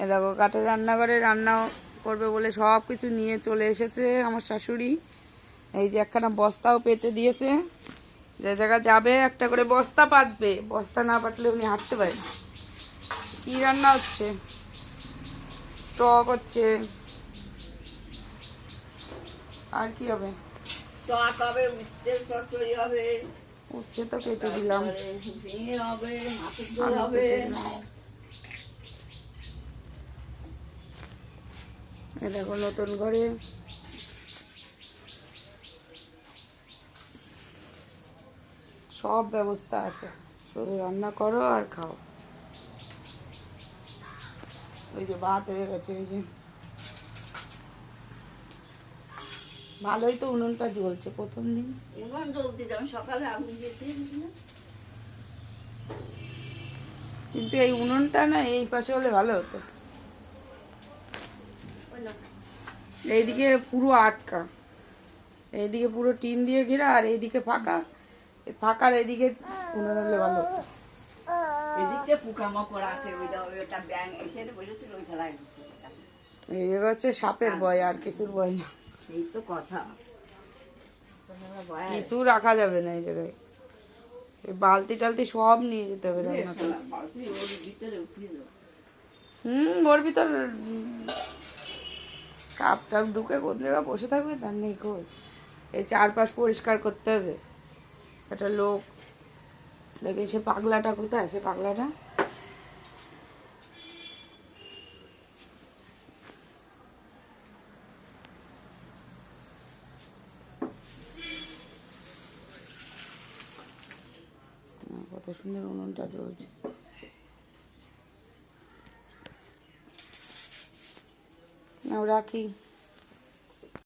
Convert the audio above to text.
এ দেখো কাঠের রান্নাঘরে রান্না করবে বলে সব কিছু নিয়ে চলে এসেছে আমার শাশুড়ি। এই যে একখানা বস্তাও পেতে দিয়েছে, যে জায়গায় যাবে একটা করে বস্তা পাতবে, বস্তা না পাতলে উনি হাঁটতে পারেন। কি রান্না হচ্ছে? টক হচ্ছে, আর কি হবে? টক হবে, উস্তের চচ্চড়ি হবে, উচ্ছে তো কেটে দিলাম, ঝিঙে হবে, মাছের ঝোল আলু হবে। কেটে দিলাম। এ দেখো নতুন ঘরে সব ব্যবস্থা আছে, শুধু রান্না করো আর খাও। ওই যে ভাত হয়ে গেছে, ওই যে ভালোই তো উনুনটা জ্বলছে প্রথম দিন। উনুন জ্বলতে যাবেন, সকালে আগুন দিয়েছে। কিন্তু এই উনুনটা না এই পাশে হলে ভালো হতো, এইদিকে পুরো আটকা, এইদিকে পুরো টিন দিয়ে ঘেরা আর এইদিকে ফাঁকা, এই ফাঁকার এইদিকে উনুন হলে ভালো হতো। এদিকে পোকামাকড় আসে, ওইটা ব্যাং এসে বসেছিল, ওই ফেলায় দিচ্ছে। এই জায়গা হচ্ছে সাপের ভয়, আর কিছুর ভয় না। সেই তো কথা, কিছু রাখা যাবে না এই জায়গায়, এই বালতি টালতি সব নিয়ে যেতে হবে রান্না করে। ভিতরে উঠিয়ে দেবো। ওর ভিতর কাপ টাপ ঢুকে কোন জায়গায় বসে থাকবে তার নেই খোঁজ। এই চারপাশ পরিষ্কার করতে হবে। একটা লোক দেখে, সে পাগলাটা কোথায়? সে পাগলাটা কত সুন্দর উনুনটা চলছে। নাও রাখি।